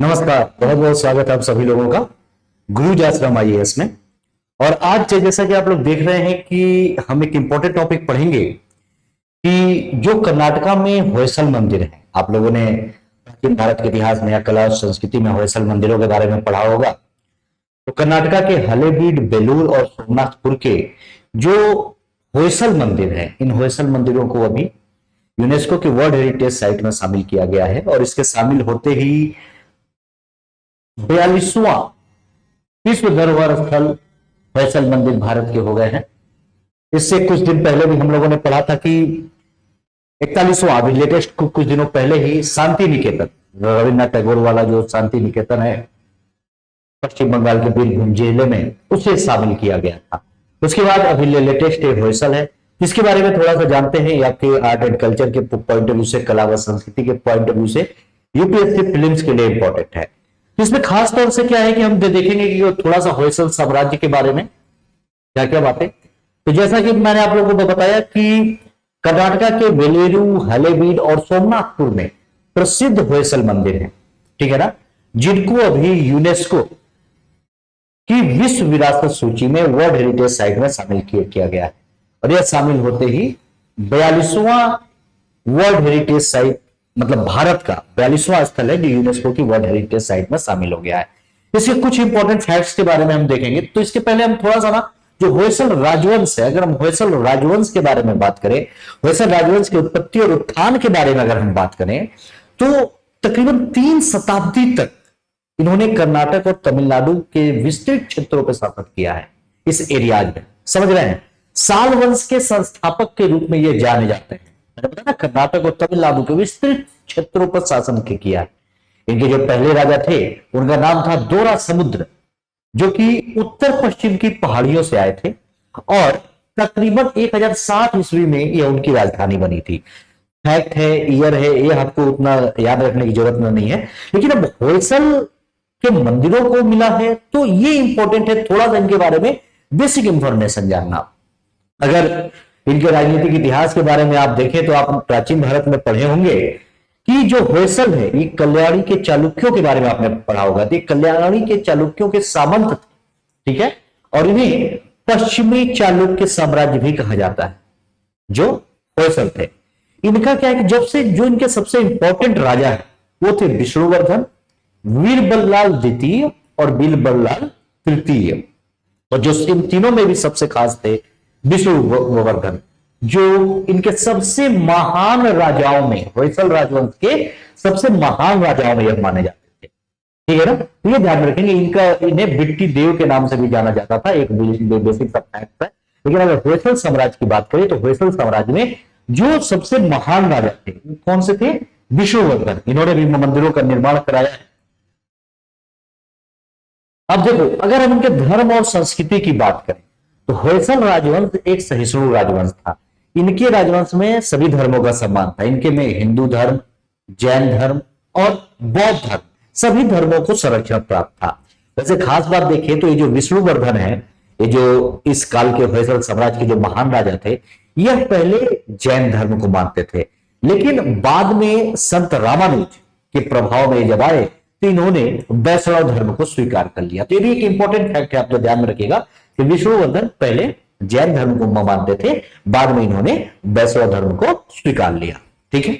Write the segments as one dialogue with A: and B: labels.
A: नमस्कार। बहुत बहुत स्वागत है आप सभी लोगों का गुरुज आश्रम आईएएस में। और आज जैसा कि आप लोग देख रहे हैं कि हम एक इंपॉर्टेंट टॉपिक पढ़ेंगे कि जो कर्नाटका में होयसल मंदिर है, आप लोगों ने प्राचीन भारत के इतिहास में या कला और संस्कृति में होयसल मंदिरों के बारे में पढ़ा होगा। तो कर्नाटका के हलेबीड, बेलूर और सोमनाथपुर के जो होयसल मंदिर है, इन होयसल मंदिरों को अभी यूनेस्को की वर्ल्ड हेरिटेज साइट में शामिल किया गया है। और इसके शामिल होते ही 42वां विश्व धरोहर स्थल होयसल मंदिर भारत के हो गए हैं। इससे कुछ दिन पहले भी हम लोगों ने पढ़ा था कि 41वां अभी लेटेस्ट कुछ दिनों पहले ही शांति निकेतन, रविन्द्रनाथ टैगोर वाला जो शांति निकेतन है पश्चिम बंगाल के बीरभूम जिले में, उसे शामिल किया गया था। उसके बाद अभी लेटेस्ट होयसल है, जिसके बारे में थोड़ा सा जानते हैं। आपके आर्ट एंड कल्चर के पॉइंट ऑफ व्यू से, कला व संस्कृति के पॉइंट ऑफ व्यू से यूपीएससी फिल्म्स के लिए इंपॉर्टेंट है। इसमें खास तौर से क्या है कि हम देखेंगे कि थोड़ा सा होयसल साम्राज्य के बारे में क्या क्या बातें। तो जैसा कि मैंने आप लोगों को बताया कि कर्नाटका के वेलेरू, हलेबीड और सोमनाथपुर में प्रसिद्ध होयसल मंदिर है, ठीक है ना, जिनको अभी यूनेस्को की विश्व विरासत सूची में वर्ल्ड हेरिटेज साइट में शामिल किया गया है। और यह शामिल होते ही 42वां वर्ल्ड हेरिटेज साइट, मतलब भारत का 42वां स्थल है जो यूनेस्को की वर्ल्ड हेरिटेज साइट में शामिल हो गया है। इसके कुछ इंपॉर्टेंट फैक्ट्स के बारे में हम देखेंगे। तो इसके पहले हम थोड़ा सा ना, जो होयसल राजवंश है, अगर हम होयसल राजवंश के बारे में बात करें, होयसल राजवंश की उत्पत्ति और उत्थान के बारे में अगर हम बात करें, तो तकरीबन 3 शताब्दी तक इन्होंने कर्नाटक और तमिलनाडु के विस्तृत क्षेत्रों पर शासन किया है। इस एरियाज में, समझ रहे हैं, साल वंश के संस्थापक के रूप में ये जाने जाते हैं। मैंने बताया ना, कर्नाटक और तमिलनाडु के विस्तृत क्षेत्रों पर शासन किया है। इनके जो पहले राजा थे उनका नाम था दोरा समुद्र, जो कि उत्तर पश्चिम की पहाड़ियों से आए थे और तकरीबन 1060 ईस्वी में यह उनकी राजधानी बनी थी। फैक्ट है, ईयर है, ये आपको उतना याद रखने की जरूरत नहीं है। लेकिन अब होयसल के मंदिरों को मिला है तो ये इंपॉर्टेंट है थोड़ा सा इनके बारे में बेसिक इंफॉर्मेशन जानना। अगर इनके राजनीतिक इतिहास के बारे में आप देखें तो आप प्राचीन भारत में पढ़े होंगे कि जो होयसल है ये कल्याणी के चालुक्यों के बारे में आपने पढ़ा होगा। तो कल्याणी के चालुक्यों के सामंत थे, ठीक है, और इन्हें पश्चिमी चालुक्य साम्राज्य भी कहा जाता है जो होयसल थे। इनका क्या है कि जब से जो इनके सबसे इंपॉर्टेंट राजा है वो थे विष्णुवर्धन, वीरबल्लाल द्वितीय और बीरबललाल तृतीय। और जो इन तीनों में भी सबसे खास थे विष्णुवर्धन, जो इनके सबसे महान राजाओं में, होयसल राजवंश के सबसे महान राजाओं में यह माने जाते थे, ठीक है ना। तो ये ध्यान रखेंगे, इन्हें बिट्टी देव के नाम से भी जाना जाता था, एक बेसिक सा फैक्ट है। लेकिन अगर होयसल साम्राज्य की बात करें तो होयसल साम्राज्य में जो सबसे महान राजा थे कौन से थे? विष्णुवर्धन। इन्होंने भी मंदिरों का निर्माण कराया है। अब देखो, अगर हम इनके धर्म और संस्कृति की बात करें तो होयसल राजवंश एक सहिष्णु राजवंश था। इनके राजवंश में सभी धर्मों का सम्मान था। इनके में हिंदू धर्म, जैन धर्म और बौद्ध धर्म, सभी धर्मों को संरक्षण प्राप्त था। वैसे खास बात देखिए तो ये जो विष्णुवर्धन है, ये जो इस काल के होयसल साम्राज्य के जो महान राजा थे, यह पहले जैन धर्म को मानते थे, लेकिन बाद में संत रामानुज के प्रभाव में जब आए तो इन्होंने वैष्णव धर्म को स्वीकार कर लिया। तो ये भी एक इंपॉर्टेंट फैक्ट है, आप तो ध्यान में रखिएगा कि विष्णुवर्धन पहले जैन धर्म को मानते थे, बाद में इन्होंने वैष्णव धर्म को स्वीकार लिया, ठीक है।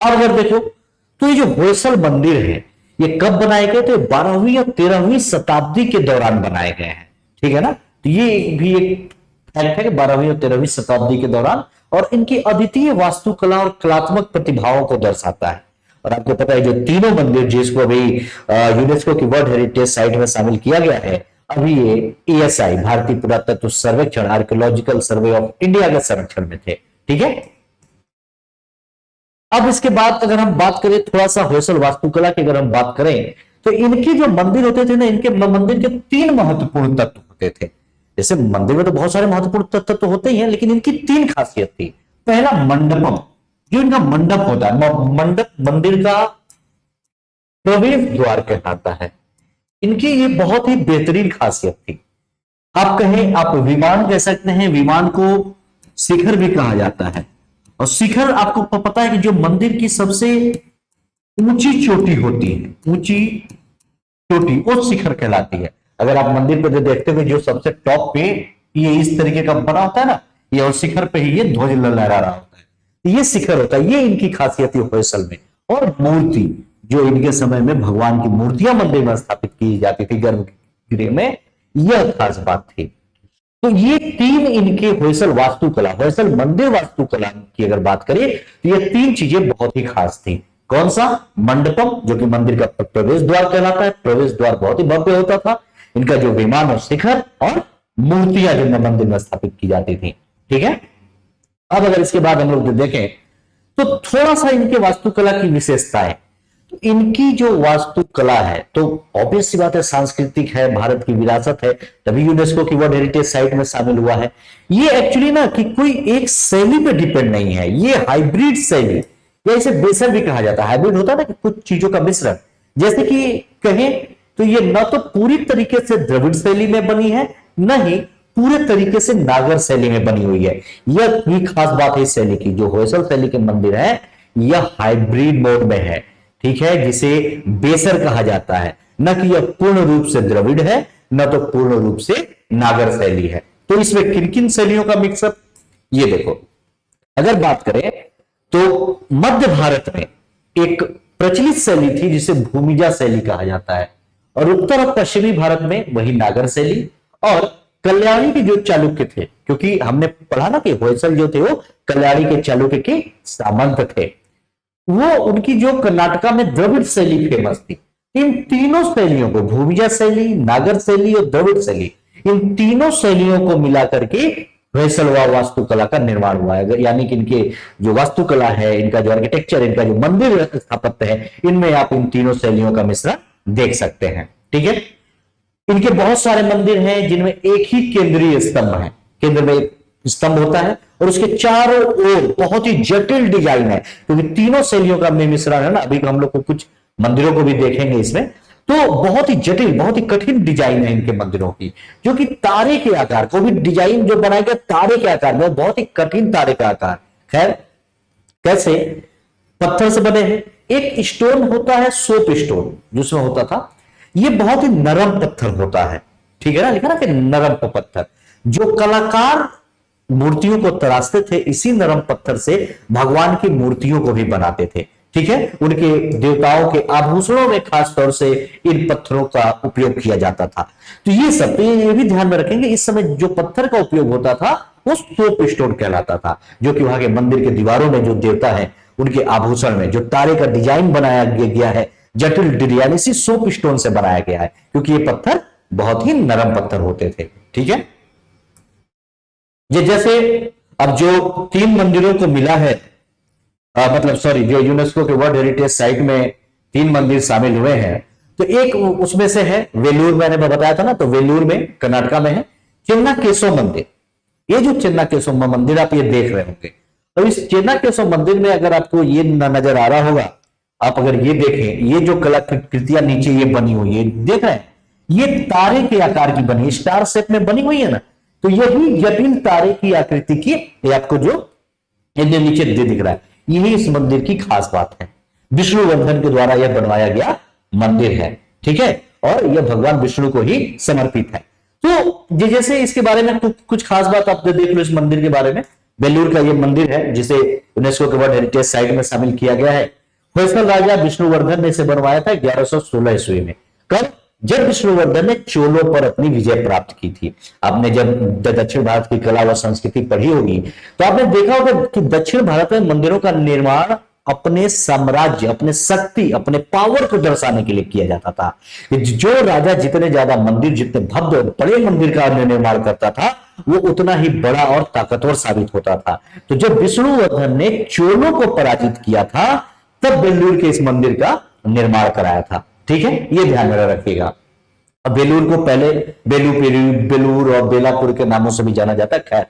A: और अगर देखो तो ये जो होयसल मंदिर है ये कब बनाए गए? तो 12वीं और 13वीं शताब्दी के दौरान बनाए गए हैं, ठीक है ना। तो ये भी एक फैक्ट है कि 12वीं और 13वीं शताब्दी के दौरान, और इनकी अद्वितीय वास्तुकला और कलात्मक प्रतिभाओं को दर्शाता है। और आपको पता है जो तीनों मंदिर जिसको अभी यूनेस्को की वर्ल्ड हेरिटेज साइट में शामिल किया गया है, अभी ये एएसआई भारतीय पुरातत्व सर्वेक्षण, आर्कियोलॉजिकल सर्वे ऑफ इंडिया के संरक्षण में थे, ठीक है। अब इसके बाद अगर हम बात करें थोड़ा सा होयसल वास्तुकला की, अगर हम बात करें तो इनके जो मंदिर होते थे ना, इनके मंदिर के 3 महत्वपूर्ण तत्व होते थे। जैसे मंदिर में तो बहुत सारे महत्वपूर्ण तत्व तो होते ही हैं, लेकिन इनकी 3 खासियत थी। पहला मंडपम, जो इनका मंडप होता है, मंडप मंदिर का प्रवेश द्वार कहलाता है। इनकी ये बहुत ही बेहतरीन खासियत थी। आप कहें, आप विमान कह सकते हैं, विमान को शिखर भी कहा जाता है। और शिखर आपको पता है कि जो मंदिर की सबसे ऊंची चोटी होती है, ऊंची चोटी वो शिखर कहलाती है। अगर आप मंदिर पे जो देखते हुए जो सबसे टॉप पे ये इस तरीके का बना होता है ना, ये और शिखर पे ही ये ध्वज लहरा रहा होता है, तो ये शिखर होता है, ये इनकी खासियत है होयसल में। और मूर्ति जो इनके समय में भगवान की मूर्तियां मंदिर में स्थापित की जाती थी गर्भगृह में, यह खास बात थी। तो ये तीन इनके होयसल वास्तुकला, होयसल मंदिर वास्तुकला की अगर बात करें तो ये तीन चीजें बहुत ही खास थी। कौन सा? मंडपम, जो कि मंदिर का प्रवेश द्वार कहलाता है, प्रवेश द्वार बहुत ही भव्य होता था। इनका जो विमान और शिखर और मूर्तियां जो मंदिर में स्थापित की जाती थी। ठीक है, अब अगर इसके बाद हम लोग देखें तो थोड़ा सा इनके वास्तुकला की विशेषता है। तो इनकी जो वास्तुकला है तो ऑब्वियस सी बात है सांस्कृतिक है, भारत की विरासत है, तभी यूनेस्को की वर्ल्ड हेरिटेज साइट में शामिल हुआ है। ये एक्चुअली ना कि कोई एक शैली पे डिपेंड नहीं है, ये हाइब्रिड शैली, या इसे बेसर भी कहा जाता है। हाइब्रिड होता है ना कि कुछ चीजों का मिश्रण, जैसे कि कहें तो ये न तो पूरी तरीके से द्रविड़ शैली में बनी है, न ही पूरे तरीके से नागर शैली में बनी हुई है। यह भी खास बात है इस शैली की, जो होयसल शैली के मंदिर है यह हाइब्रिड मोड में है। ठीक है, जिसे बेसर कहा जाता है, न कि यह पूर्ण रूप से द्रविड़ है, न तो पूर्ण रूप से नागर शैली है। तो इसमें किन किन शैलियों का मिक्सअप, ये देखो। अगर बात करें तो मध्य भारत में एक प्रचलित शैली थी जिसे भूमिजा शैली कहा जाता है, और उत्तर और पश्चिमी भारत में वही नागर शैली। और कल्याणी के जो चालुक्य थे, क्योंकि हमने पढ़ा ना कि होयसल जो थे वो कल्याणी के चालुक्य के सामंत थे, वो उनकी जो कर्नाटका में द्रविड़ शैली फेमस थी। इन तीनों शैलियों को, भूमिजा शैली, नागर शैली और द्रविड़ शैली, इन तीनों शैलियों को मिलाकर के होयसलवा वास्तुकला का निर्माण हुआ है। यानी कि इनके जो वास्तुकला है, इनका जो आर्किटेक्चर, इनका जो मंदिर स्थापत्य है, इनमें आप इन तीनों शैलियों का मिश्रण देख सकते हैं। ठीक है, इनके बहुत सारे मंदिर हैं जिनमें एक ही केंद्रीय स्तंभ है, केंद्र में एक स्तंभ होता है और उसके चारों ओर बहुत ही जटिल डिजाइन है, क्योंकि तीनों शैलियों का मिश्रण है ना। अभी हम लोग को कुछ मंदिरों को भी देखेंगे इसमें, तो बहुत ही जटिल, बहुत ही कठिन डिजाइन है इनके मंदिरों की, जो कि तारे के आकार को भी डिजाइन जो बनाया गया तारे के आकार में, बहुत ही कठिन तारे का आकार। खैर, कैसे? पत्थर से बने हैं। एक स्टोन होता है सोप स्टोन, जिसमें होता था, ये बहुत ही नरम पत्थर होता है। ठीक है ना, लिखा ना कि नरम पत्थर। जो कलाकार मूर्तियों को तराशते थे, इसी नरम पत्थर से भगवान की मूर्तियों को भी बनाते थे। ठीक है, उनके देवताओं के आभूषणों में खास तौर से इन पत्थरों का उपयोग किया जाता था। तो ये सब तो ये भी ध्यान में रखेंगे, इस समय जो पत्थर का उपयोग होता था वो सोप स्टोन कहलाता था, जो कि वहां के मंदिर के दीवारों में जो देवता है उनके आभूषण में जो तारे का डिजाइन बनाया गया है, जटिल डिजाइन इसी सोप स्टोन से बनाया गया है, क्योंकि ये पत्थर बहुत ही नरम पत्थर होते थे। ठीक है, ये जैसे अब जो तीन मंदिरों को मिला है, मतलब सॉरी, जो यूनेस्को के वर्ल्ड हेरिटेज साइट में तीन मंदिर शामिल हुए हैं, तो एक उसमें से है वेलूर, मैंने बताया था ना, तो वेलूर में कर्नाटका में है चेन्ना केशव मंदिर। ये जो चेन्ना केशव मंदिर आप ये देख रहे होंगे, और इस चेन्ना केशव मंदिर में अगर आपको ये नजर आ रहा होगा, आप अगर ये देखें, ये जो कलाकृतियां नीचे ये बनी हुई है, देख रहे हैं, ये तारे के आकार की बनी, स्टार शेप में बनी हुई है ना, तो यही जटिल तारे की आकृति की ये आपको जो नीचे दिख रहा है, यही इस मंदिर की खास बात है। विष्णुवर्धन के द्वारा यह बनवाया गया मंदिर है। ठीक है, और यह भगवान विष्णु को ही समर्पित है। तो जैसे इसके बारे में कुछ खास बात आप देख लो इस मंदिर के बारे में। बेलूर का यह मंदिर है जिसे यूनेस्को के वर्ल्ड हेरिटेज साइट में शामिल किया गया है। होयसल राजा विष्णुवर्धन ने इसे बनवाया था 1116 ईस्वी में। कब? जब विष्णुवर्धन ने चोलों पर अपनी विजय प्राप्त की थी। आपने जब दक्षिण भारत की कला व संस्कृति पढ़ी होगी तो आपने देखा होगा कि दक्षिण भारत में मंदिरों का निर्माण अपने साम्राज्य, अपने शक्ति, अपने पावर को दर्शाने के लिए किया जाता था। जो राजा जितने ज्यादा मंदिर, जितने भव्य बड़े मंदिर का निर्माण करता था, वो उतना ही बड़ा और ताकतवर साबित होता था। तो जब विष्णुवर्धन ने चोलों को पराजित किया था, तब बेलूर के इस मंदिर का निर्माण कराया था। ठीक है, ये ध्यान में रखिएगा। अब बेलूर को पहले बेलूर और बेलापुर के नामों से भी जाना जाता है। खैर,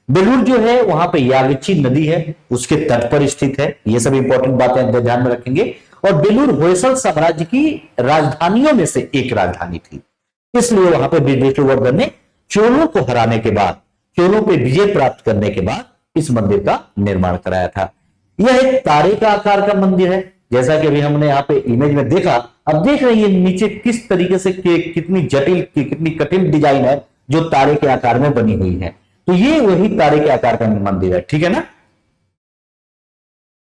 A: बेलूर जो है वहां पे यागची नदी है, उसके तट पर स्थित है। ये सब इंपॉर्टेंट बातें ध्यान में रखेंगे। और बेलूर होयसल साम्राज्य की राजधानियों में से एक राजधानी थी, इसलिए वहां पे विष्णुवर्धन ने चोलों को हराने के बाद, चोलों पे विजय प्राप्त करने के बाद इस मंदिर का निर्माण कराया था। यह एक तारे का आकार का मंदिर है। जैसा कि अभी हमने यहाँ पे इमेज में देखा, अब देख रही है नीचे किस तरीके से कितनी जटिल कितनी कठिन डिजाइन है जो तारे के आकार में बनी हुई है। तो ये वही तारे के आकार का मंदिर है, ठीक है ना।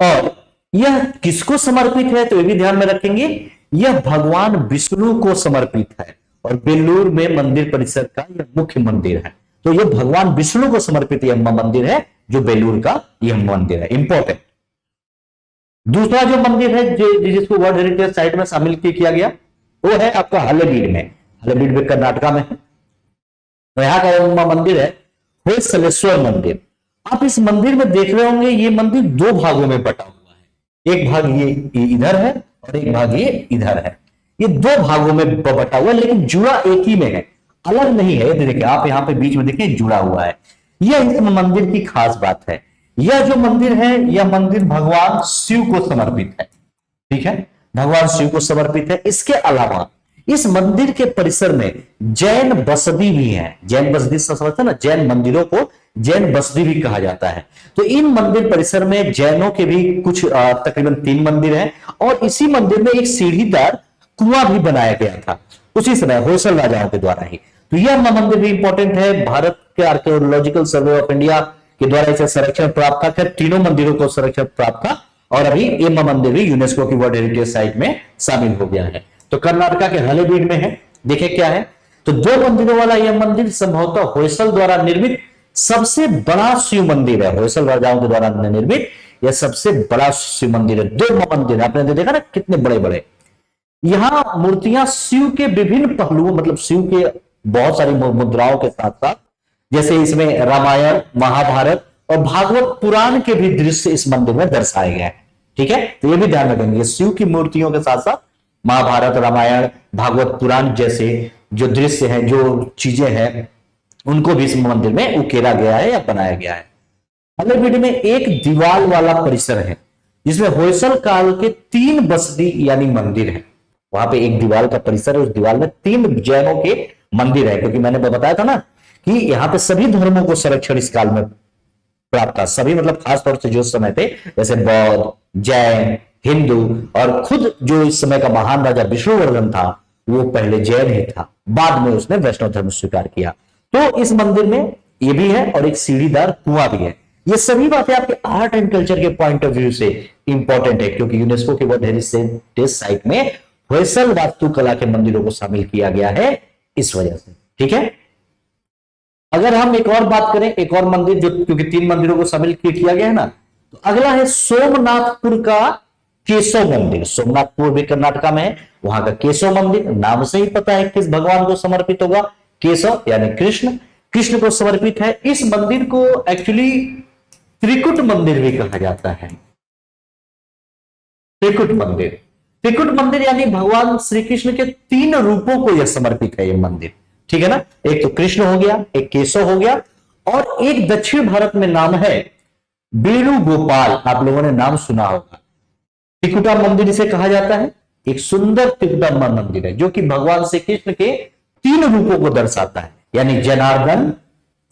A: और यह किसको समर्पित है तो ये भी ध्यान में रखेंगे, यह भगवान विष्णु को समर्पित है और बेल्लूर में मंदिर परिसर का यह मुख्य मंदिर है। तो यह भगवान विष्णु को समर्पित यह मंदिर है जो बेल्लूर का यह मंदिर है, इंपॉर्टेंट। दूसरा जो मंदिर है जिसको वर्ल्ड हेरिटेज साइट में शामिल किया गया वो है आपका हलेबीड में। हलेबीड में कर्नाटका में है। तो यहाँ का मंदिर है होयसलेश्वर मंदिर। आप इस मंदिर में देख रहे होंगे ये मंदिर दो भागों में बटा हुआ है, एक भाग ये इधर है और एक भाग ये इधर है। ये दो भागों में बटा हुआ है लेकिन जुड़ा एक ही में है, अलग नहीं है। देखिए आप यहाँ पे बीच में देखिए जुड़ा हुआ है। यह इस मंदिर की खास बात है। यह जो मंदिर है यह मंदिर भगवान शिव को समर्पित है, ठीक है, भगवान शिव को समर्पित है। इसके अलावा इस मंदिर के परिसर में जैन बसदी भी है। जैन बसदी समझते ना, जैन मंदिरों को जैन बसदी भी कहा जाता है। तो इन मंदिर परिसर में जैनों के भी कुछ तकरीबन 3 मंदिर हैं और इसी मंदिर में एक सीढ़ीदार कुआं भी बनाया गया था उसी समय होयसल राजाओं के द्वारा ही। तो यह मंदिर भी इंपॉर्टेंट है। भारत के आर्कियोलॉजिकल सर्वे ऑफ इंडिया के द्वारा इसे संरक्षण प्राप्त था। खैर तीनों मंदिरों को संरक्षण प्राप्त था और अभी ये मंदिर भी यूनेस्को की वर्ल्ड हेरिटेज साइट में शामिल हो गया है। तो कर्नाटका के हलेबीड में है। देखे क्या है, तो 2 मंदिरों वाला यह मंदिर संभवतः होयसल द्वारा निर्मित सबसे बड़ा शिव मंदिर है। होयसल राजाओं के द्वारा निर्मित यह सबसे बड़ा शिव मंदिर है। 2 मंदिर आपने देखा ना कितने बड़े बड़े। यहां मूर्तियां शिव के विभिन्न पहलुओं मतलब शिव के बहुत सारी मुद्राओं के साथ साथ जैसे इसमें रामायण, महाभारत और भागवत पुराण के भी दृश्य इस मंदिर में दर्शाए गए हैं, ठीक है। तो ये भी ध्यान रखेंगे, शिव की मूर्तियों के साथ साथ महाभारत, रामायण, भागवत पुराण जैसे जो दृश्य हैं, जो चीजें हैं, उनको भी इस मंदिर में उकेरा गया है या बनाया गया है। हलेबीड में एक दीवाल वाला परिसर है जिसमें होयसल काल के 3 बसदी यानी मंदिर है। वहां पे एक दीवाल का परिसर है, उस दीवाल में 3 जैनों के मंदिर है। क्योंकि मैंने बताया था ना कि यहाँ पे सभी धर्मों को संरक्षण इस काल में प्राप्त था। सभी मतलब खासतौर से जो समय थे जैसे बौद्ध, जैन, हिंदू और खुद जो इस समय का महान राजा विष्णुवर्धन था वो पहले जैन ही था, बाद में उसने वैष्णव धर्म स्वीकार किया। तो इस मंदिर में ये भी है और एक सीढ़ीदार कुआं भी है। ये सभी बातें आपके आर्ट एंड कल्चर के पॉइंट ऑफ व्यू से इंपॉर्टेंट है क्योंकि यूनेस्को के वर्ल्ड हेरिटेज साइट में होयसल वास्तुकला के मंदिरों को शामिल किया गया है इस वजह से, ठीक है। अगर हम एक और बात करें, एक और मंदिर जो क्योंकि 3 मंदिरों को शामिल किया गया है ना, तो अगला है सोमनाथपुर का केशव मंदिर। सोमनाथपुर भी कर्नाटका में है। वहां का केशव मंदिर नाम से ही पता है किस भगवान को समर्पित होगा, केशव यानी कृष्ण को समर्पित है। इस मंदिर को एक्चुअली त्रिकुट मंदिर भी कहा जाता है। त्रिकुट मंदिर यानी भगवान श्री कृष्ण के 3 रूपों को यह समर्पित है ये मंदिर, ठीक है ना। एक तो कृष्ण हो गया, एक केशव हो गया और एक दक्षिण भारत में नाम है वेणुगोपाल। आप लोगों ने नाम सुना होगा। त्रिकुटा मंदिर इसे कहा जाता है। एक सुंदर त्रिकुटा मंदिर है जो कि भगवान श्री कृष्ण के 3 रूपों को दर्शाता है यानी जनार्दन,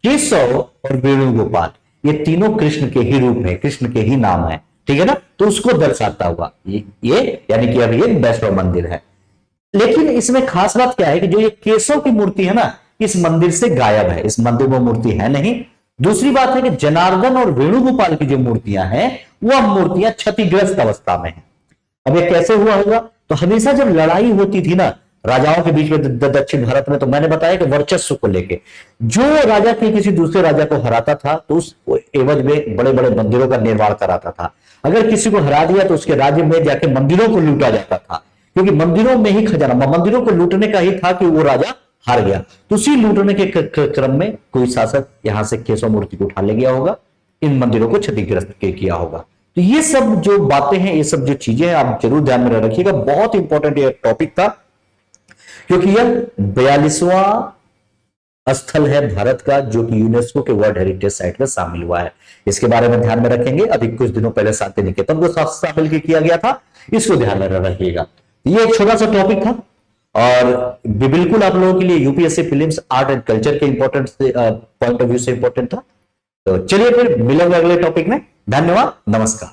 A: केशव और वेणुगोपाल। ये तीनों कृष्ण के ही रूप है, कृष्ण के ही नाम है, ठीक है ना। तो उसको दर्शाता हुआ ये यानी कि अभी ये वैष्णव मंदिर है। लेकिन इसमें खास बात क्या है कि जो ये केशव की मूर्ति है ना इस मंदिर से गायब है। इस मंदिर में मूर्ति है नहीं। दूसरी बात है कि जनार्दन और वेणुगोपाल की जो मूर्तियां हैं वह मूर्तियां क्षतिग्रस्त अवस्था में है। अब ये कैसे हुआ होगा, तो हमेशा जब लड़ाई होती थी ना राजाओं के बीच में दक्षिण भारत में, तो मैंने बताया कि वर्चस्व को लेके जो राजा किसी दूसरे राजा को हराता था तो उस एवज में बड़े बड़े मंदिरों का निर्माण कराता था। अगर किसी को हरा दिया तो उसके राज्य में जाके मंदिरों को लूटा जाता था क्योंकि मंदिरों में ही खजाना, मंदिरों को लूटने का ही था कि वो राजा हार गया। तो उसी लूटने के क्रम में कोई शासक यहां से केशव मूर्ति को उठा ले गया होगा, इन मंदिरों को क्षतिग्रस्त किया होगा। तो ये सब जो बातें हैं, ये सब जो चीजें हैं आप जरूर ध्यान में रखिएगा। बहुत इंपॉर्टेंट ये टॉपिक था क्योंकि यह 42वां स्थल है भारत का जो कि यूनेस्को के वर्ल्ड हेरिटेज साइट में शामिल हुआ है। इसके बारे में ध्यान में रखेंगे। अभी कुछ दिनों पहले शांति निकेतन को शामिल किया गया था, इसको ध्यान में रखिएगा। ये एक छोटा सा टॉपिक था और बिल्कुल आप लोगों के लिए UPSC prelims art and culture के इंपॉर्टेंट पॉइंट ऑफ व्यू से इंपॉर्टेंट था। तो चलिए फिर मिलेंगे अगले टॉपिक में। धन्यवाद, नमस्कार।